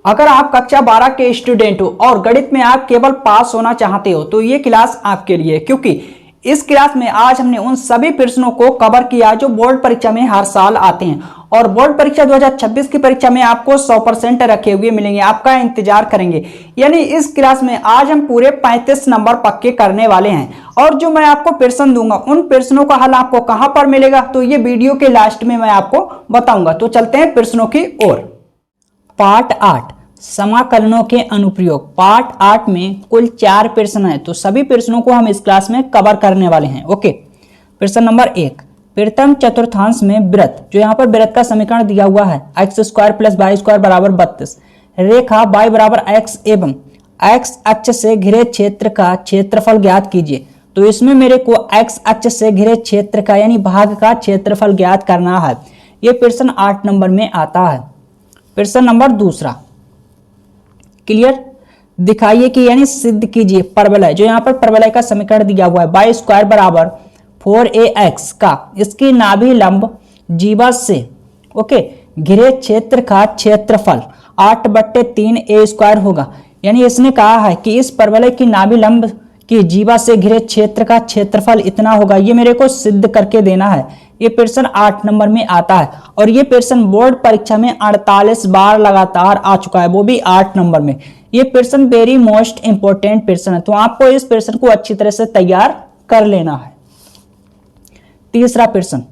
अगर आप कक्षा 12 के स्टूडेंट हो और गणित में आप केवल पास होना चाहते हो तो ये क्लास आपके लिए, क्योंकि इस क्लास में आज हमने उन सभी प्रश्नों को कवर किया जो बोर्ड परीक्षा में हर साल आते हैं और बोर्ड परीक्षा 2026 की परीक्षा में आपको 100% रखे हुए मिलेंगे। आपका इंतजार करेंगे। यानी इस क्लास में आज हम पूरे 35 नंबर पक्के करने वाले हैं और जो मैं आपको प्रश्न दूंगा उन प्रश्नों का हल आपको कहां पर मिलेगा तो ये वीडियो के लास्ट में मैं आपको बताऊंगा। तो चलते हैं प्रश्नों की ओर। पार्ट 8 समाकलनों के अनुप्रयोग। पार्ट 8 में कुल 4 प्रश्न हैं, तो सभी प्रश्नों को हम इस क्लास में कवर करने वाले हैं। ओके, प्रश्न नंबर 1, प्रथम चतुर्थांश में वृत्त, जो यहाँ पर वृत्त का समीकरण दिया हुआ है x² + y² बराबर 32, रेखा y बराबर x एवं x अक्ष से घिरे क्षेत्र का क्षेत्रफल ज्ञात कीजिए। तो इसमें मेरे को x अक्ष से घिरे क्षेत्र का यानी भाग का क्षेत्रफल ज्ञात करना है। यह प्रश्न 8 नंबर में आता है। प्रश्न नंबर 2, क्लियर, दिखाइए कि यानी सिद्ध कीजिए परवलय, जो यहाँ पर परवलय का समीकरण दिया हुआ है y² बराबर 4ax का इसकी नाभि लंब जीवा से ओके घिरे क्षेत्र का क्षेत्रफल 8/3a² होगा। यानी इसने कहा है कि इस परवलय की नाभि लंब की जीवा से घिरे क्षेत्र का क्षेत्रफल इतना होगा। ये मेरे को सिद्ध करके देना है। ये प्रश्न 8 नंबर में आता है और ये प्रश्न बोर्ड परीक्षा में 48 बार लगातार आ चुका है, वो भी 8 नंबर में। ये प्रश्न वेरी मोस्ट इंपोर्टेंट प्रश्न है, तो आपको इस प्रश्न को अच्छी तरह से तैयार कर लेना है। तीसरा प्रश्न,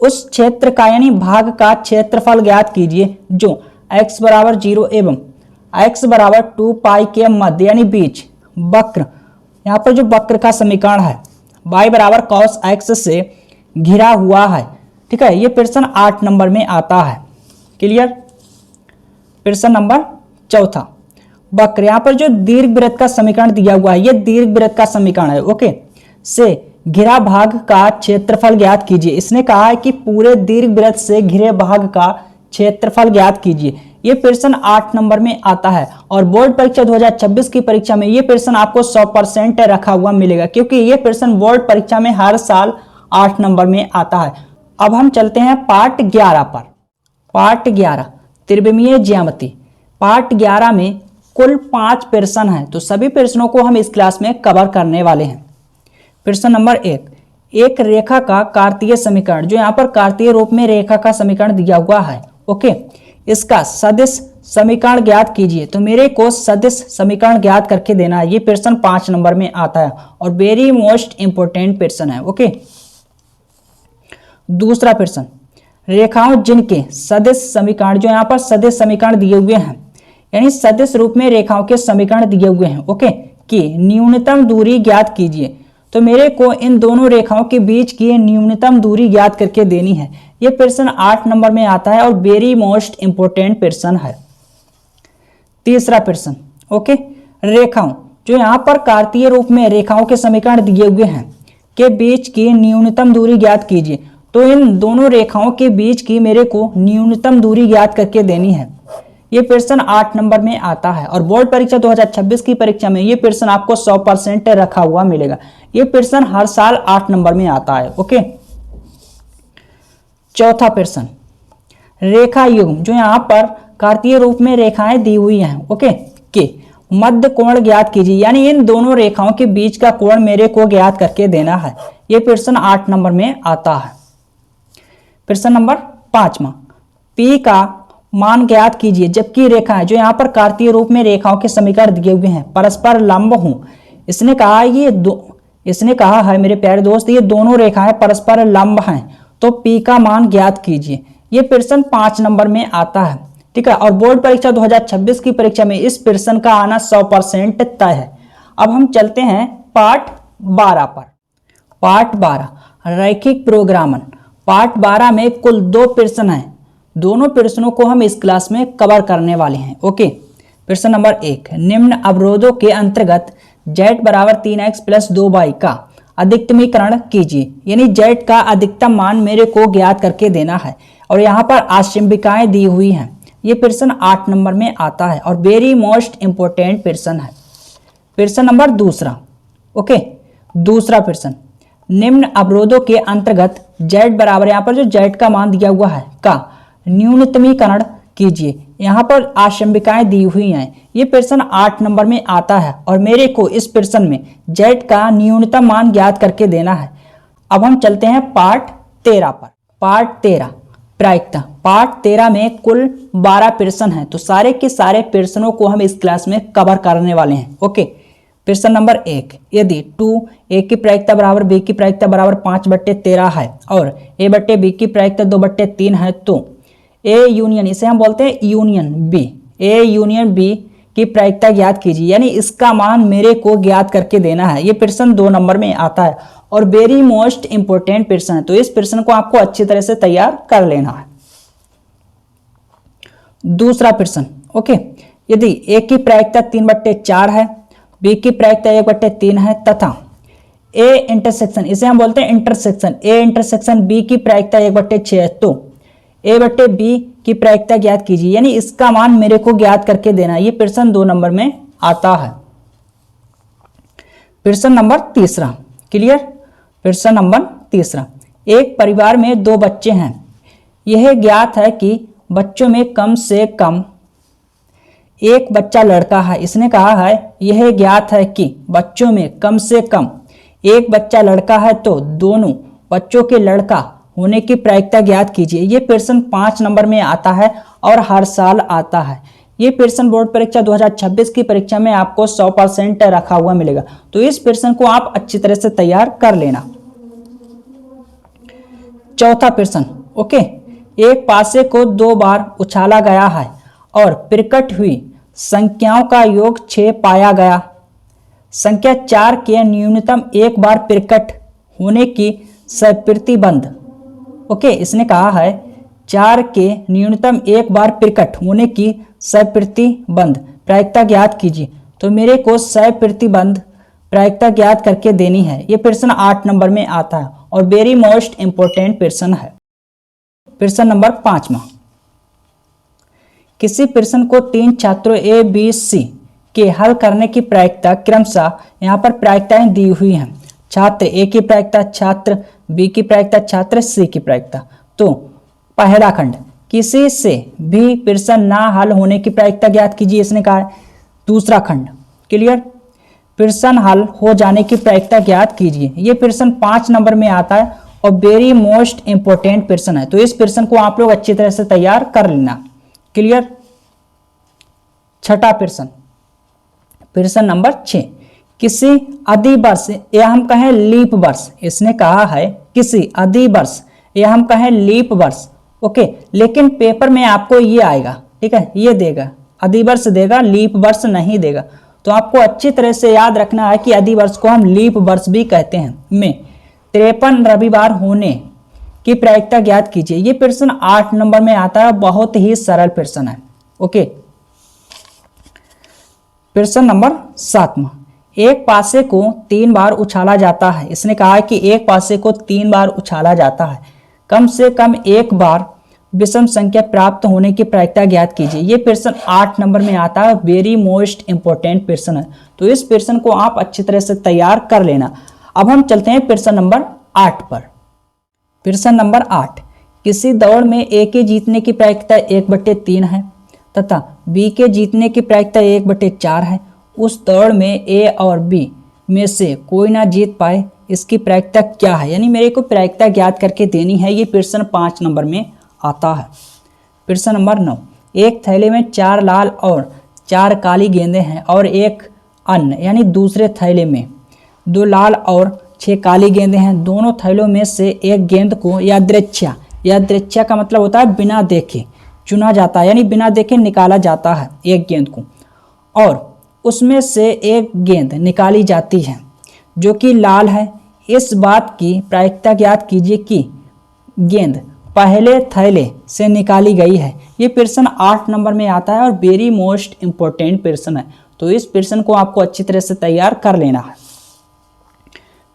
उस क्षेत्र का यानी भाग का क्षेत्रफल ज्ञात कीजिए जो x बराबर 0 एवं x बराबर 2 पाई के मध्य यानी बीच वक्र, यहाँ पर जो वक्र का समीकरण है y बराबर cos x से घिरा हुआ है। ठीक है, ये प्रश्न 8 नंबर में आता है। क्लियर। प्रश्न नंबर 4, वक्र, यहाँ पर जो दीर्घवृत्त का समीकरण दिया हुआ है ये दीर्घवृत्त का समीकरण है ओके, से घिरा भाग का क्षेत्रफल ज्ञात कीजिए। इसने कहा है कि पूरे दीर्घवृत्त से घिरे भाग का क्षेत्रफल ज्ञात कीजिए। ये प्रश्न 8 नंबर में आता है और बोर्ड परीक्षा 2026 की परीक्षा में ये प्रश्न आपको 100% रखा हुआ मिलेगा, क्योंकि ये प्रश्न बोर्ड परीक्षा में हर साल 8 नंबर में आता है। अब हम चलते हैं पार्ट 11 पर। पार्ट 11 त्रिविमीय ज्यामिति। पार्ट 11 में कुल 5 प्रश्न हैं, तो सभी प्रश्नों को हम इस क्लास में कवर करने वाले हैं। प्रश्न नंबर 1, एक रेखा का कार्तीय समीकरण, जो यहाँ पर कार्तीय रूप में रेखा का समीकरण दिया हुआ है ओके, इसका सदिश समीकरण ज्ञात कीजिए। तो मेरे को सदिश समीकरण ज्ञात करके देना है। ये प्रश्न 5 नंबर में आता है और वेरी मोस्ट इंपोर्टेंट प्रश्न है ओके। दूसरा प्रश्न, रेखाओं जिनके सदिश समीकरण, जो यहाँ पर सदिश समीकरण दिए हुए हैं यानी सदिश रूप में रेखाओं के समीकरण दिए हुए हैं ओके, कि न्यूनतम दूरी ज्ञात कीजिए। तो मेरे को इन दोनों रेखाओं के बीच की न्यूनतम दूरी ज्ञात करके देनी है। यह प्रश्न 8 नंबर में आता है और वेरी मोस्ट इंपोर्टेंट प्रश्न है। तीसरा प्रश्न ओके, रेखाओं, जो यहाँ पर कार्तीय रूप में रेखाओं के समीकरण दिए हुए हैं के बीच की न्यूनतम दूरी ज्ञात कीजिए। तो इन दोनों रेखाओं के बीच की मेरे को न्यूनतम दूरी ज्ञात करके देनी है। ये प्रश्न 8 नंबर में आता है और बोर्ड परीक्षा 2026 की परीक्षा में ये प्रश्न आपको 100% रखा हुआ मिलेगा। ये प्रश्न हर साल 8 नंबर में आता है ओके। चौथा प्रश्न, रेखा युग्म, जो यहाँ पर कार्तीय रूप में रेखाएं दी हुई हैं ओके, के मध्य कोण ज्ञात कीजिए। यानी इन दोनों रेखाओं के बीच का कोण मेरे को ज्ञात करके देना है। ये प्रश्न 8 नंबर में आता है। प्रश्न नंबर 5, P का मान ज्ञात कीजिए जबकि रेखाएं, जो यहाँ पर कार्तीय रूप में रेखाओं के समीकरण दिए हुए हैं, परस्पर लंब हों। इसने कहा है मेरे प्यारे दोस्त, ये दोनों रेखाएं परस्पर लंब हैं, तो P का मान ज्ञात कीजिए। ये प्रश्न 5 नंबर में आता है। ठीक है, और बोर्ड परीक्षा 2026 की परीक्षा में इस प्रश्न का आना 100% तय है। अब हम चलते हैं पार्ट 12 पर। पार्ट 12 रैखिक प्रोग्रामन। पार्ट 12 में कुल 2 प्रश्न हैं। दोनों प्रश्नों को हम इस क्लास में कवर करने वाले हैं ओके। प्रश्न नंबर 1, निम्न अवरोधों के अंतर्गत z बराबर 3x + 2y का अधिकतमीकरण कीजिए। यानी z का अधिकतम मान मेरे को ज्ञात करके देना है और यहाँ पर आशंबिकाएं दी हुई हैं। ये प्रश्न 8 नंबर में आता है और वेरी मोस्ट इंपोर्टेंट प्रश्न है। प्रश्न नंबर 2 ओके। दूसरा प्रश्न, निम्न अवरोधों के अंतर्गत z बराबर, यहाँ पर जो z का मान दिया हुआ है, का न्यूनतमीकरण कीजिए। यहाँ पर आशंबिकाएं दी हुई हैं। ये प्रश्न 8 नंबर में आता है और मेरे को इस प्रश्न में z का न्यूनतम मान ज्ञात करके देना है। अब हम चलते हैं पार्ट 13 पर। पार्ट 13 प्रायिकता। पार्ट 13 में कुल 12 प्रश्न हैं, तो सारे के सारे प्रश्नों को हम इस क्लास में कवर करने वाले हैं। ओके, प्रश्न नंबर 1, यदि 2a की प्रायिकता बराबर b की प्रायिकता बराबर 5/13 है और a/b की प्रायिकता 2/3 है, तो a यूनियन, इसे हम बोलते हैं union b, a union b की प्रायिकता ज्ञात कीजिए, यानी इसका मान मेरे को ज्ञात करके देना है। ये प्रश्न 2 नंबर में आता है और वेरी मोस्ट इंपोर्टेंट प्रश्न है, तो इस प्रश्न को आपको अच्छी तरह से तैयार कर लेना है। दूसरा प्रश्न, ओके, यदि a की प्रायिकता 3/4 है, b की प्रायिकता 1/3 है तथा a इंटरसेक्शन, इसे हम बोलते हैं इंटरसेक्शन, a इंटरसेक्शन b की प्रायिकता 1/6 है, तो a/b की प्रायिकता ज्ञात कीजिए, यानी इसका मान मेरे को ज्ञात करके देना है। ये प्रश्न 2 नंबर में आता है। प्रश्न नंबर 3, क्लियर। प्रश्न नंबर 3, एक परिवार में 2 बच्चे हैं। यह ज्ञात है कि बच्चों में कम से कम एक बच्चा लड़का है। इसने कहा है यह ज्ञात है कि बच्चों में कम से कम एक बच्चा लड़का है, तो दोनों बच्चों के लड़का होने की प्रायिकता ज्ञात कीजिए। ये प्रश्न 5 नंबर में आता है और हर साल आता है। ये प्रश्न बोर्ड परीक्षा 2026 की परीक्षा में आपको 100% रखा हुआ मिलेगा, तो इस प्रश्न को आप अच्छी तरह से तैयार कर लेना। चौथा प्रश्न, ओके, एक पासे को 2 बार उछाला गया है और प्रकट हुई संख्याओं का योग 6 पाया गया। संख्या 4 के न्यूनतम एक बार प्रकट होने की सप्रतिबंध, ओके, इसने कहा है 4 के न्यूनतम एक बार प्रकट होने की सप्रतिबंध प्रायिकता ज्ञात कीजिए, तो मेरे को सप्रतिबंध प्रायिकता ज्ञात करके देनी है। ये प्रश्न 8 नंबर में आता है और वेरी मोस्ट इंपोर्टेंट प्रश्न है। प्रश्न नंबर 5, किसी प्रश्न को 3 छात्रों ए बी सी के हल करने की प्रायिकता क्रमशः, यहाँ पर प्रायिकताएं दी हुई हैं, छात्र ए की प्रायिकता, छात्र बी की प्रायिकता, छात्र सी की प्रायिकता। तो पहला खंड, किसी से भी प्रश्न ना हल होने की प्रायिकता ज्ञात कीजिए, इसने कहा है। दूसरा खंड, क्लियर, प्रश्न हल हो जाने की प्रायिकता ज्ञात कीजिए। ये प्रश्न 5 नंबर में आता है और वेरी मोस्ट इंपोर्टेंट प्रश्न है, तो इस प्रश्न को आप लोग अच्छी तरह से तैयार कर लेना, क्लियर। छठा प्रश्न, प्रश्न नंबर 6, किसी अधिवर्ष या हम कहें लीप वर्ष, इसने कहा है किसी अधिवर्ष या हम कहें लीप वर्ष, ओके, लेकिन पेपर में आपको ये आएगा, ठीक है, ये देगा, अधिवर्ष देगा, लीप वर्ष नहीं देगा, तो आपको अच्छी तरह से याद रखना है कि अधिवर्ष को हम लीप वर्ष भी कहते हैं। में 53 रविवार होने की प्रायिकता ज्ञात कीजिए। ये प्रश्न 8 नंबर में आता है, बहुत ही सरल प्रश्न है, ओके। प्रश्न नंबर 7, एक पासे को 3 बार उछाला जाता है। इसने कहा है कि एक पासे को 3 बार उछाला जाता है, कम से कम एक बार विषम संख्या प्राप्त होने की प्रायिकता ज्ञात कीजिए। ये प्रश्न 8 नंबर में आता है, वेरी मोस्ट इंपोर्टेंट प्रश्न है, तो इस प्रश्न को आप अच्छी तरह से तैयार कर लेना। अब हम चलते हैं प्रश्न नंबर 8 पर। प्रश्न नंबर 8, किसी दौड़ में ए के जीतने की प्रायिकता 1/3 है तथा बी के जीतने की प्रायिकता 1/4 है। उस दौड़ में ए और बी में से कोई ना जीत पाए, इसकी प्रायिकता क्या है, यानी मेरे को प्रायिकता ज्ञात करके देनी है। ये प्रश्न 5 नंबर में आता है। प्रश्न नंबर 9, एक थैले में 4 लाल और 4 काली गेंदें हैं और एक अन्य यानी दूसरे थैले में 2 लाल और 6 काली गेंदें हैं। दोनों थैलों में से एक गेंद को यादृच्छा का मतलब होता है बिना देखे चुना जाता है, यानी बिना देखे निकाला जाता है एक गेंद को, और उसमें से एक गेंद निकाली जाती है जो कि लाल है। इस बात की प्रायिकता ज्ञात कीजिए कि गेंद पहले थैले से निकाली गई है। ये प्रश्न 8 नंबर में आता है और वेरी मोस्ट इंपोर्टेंट प्रश्न है, तो इस प्रश्न को आपको अच्छी तरह से तैयार कर लेना है।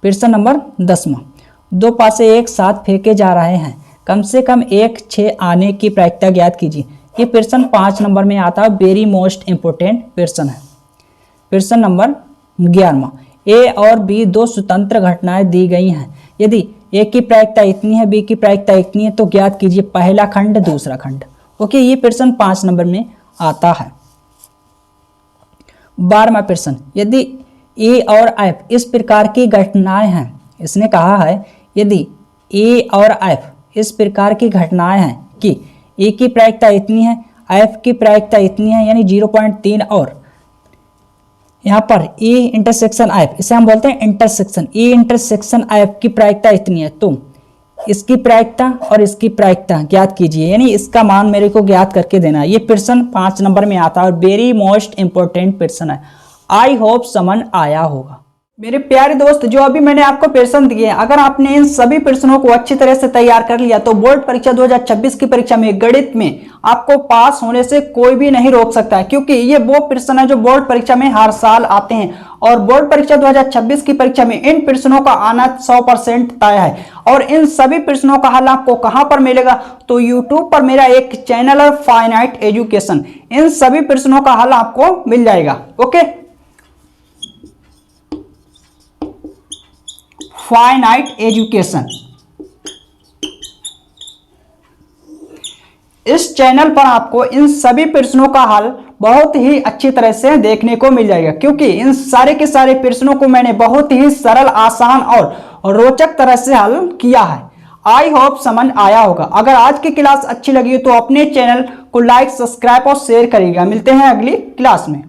प्रश्न नंबर 10, 2 पासे एक साथ फेंके जा रहे हैं, कम से कम एक 6 आने की प्रायिकता ज्ञात कीजिए। ये प्रश्न 5 नंबर में आता है, वेरी मोस्ट इंपोर्टेंट प्रश्न है। प्रश्न नंबर 11, ए और बी 2 स्वतंत्र घटनाएं दी गई हैं। यदि ए की प्रायिकता इतनी है, बी की प्रायिकता इतनी है, तो ज्ञात कीजिए पहला खंड दूसरा खंड। ओके, ये प्रश्न 5 नंबर में आता है। 12वां प्रश्न, यदि ए और एफ इस प्रकार की घटनाएं हैं, इसने कहा है यदि ए और एफ इस प्रकार की घटनाएं हैं कि ए की प्रायिकता इतनी है, एफ की प्रायिकता इतनी है, यानी 0.3, और यहाँ पर ए इंटरसेक्शन एफ, इसे हम बोलते हैं इंटरसेक्शन, ए इंटरसेक्शन एफ की प्रायिकता इतनी है, तो इसकी प्रायिकता और इसकी प्रायिकता ज्ञात कीजिए, यानी इसका मान मेरे को ज्ञात करके देना है। ये प्रश्न 5 नंबर में आता है और वेरी मोस्ट इंपॉर्टेंट प्रश्न है। आई होप समझ आया होगा। मेरे प्यारे दोस्त, जो अभी मैंने आपको प्रश्न दिए, अगर आपने इन सभी प्रश्नों को अच्छी तरह से तैयार कर लिया तो बोर्ड परीक्षा 2026 की परीक्षा में गणित में आपको पास होने से कोई भी नहीं रोक सकता है, क्योंकि ये वो प्रश्न है जो बोर्ड परीक्षा में हर साल आते हैं और बोर्ड परीक्षा 2026 की परीक्षा में इन प्रश्नों का आना 100% तय है। और इन सभी प्रश्नों का हल आपको कहां पर मिलेगा, तो यूट्यूब पर मेरा एक चैनल है फाइनाइट एजुकेशन, इन सभी प्रश्नों का हल आपको मिल जाएगा। ओके, फाइनाइट एजुकेशन, इस चैनल पर आपको इन सभी प्रश्नों का हल बहुत ही अच्छी तरह से देखने को मिल जाएगा, क्योंकि इन सारे के सारे प्रश्नों को मैंने बहुत ही सरल, आसान और रोचक तरह से हल किया है। आई होप समझ आया होगा। अगर आज की क्लास अच्छी लगी तो अपने चैनल को लाइक, सब्सक्राइब और शेयर करिएगा। मिलते हैं अगली क्लास में।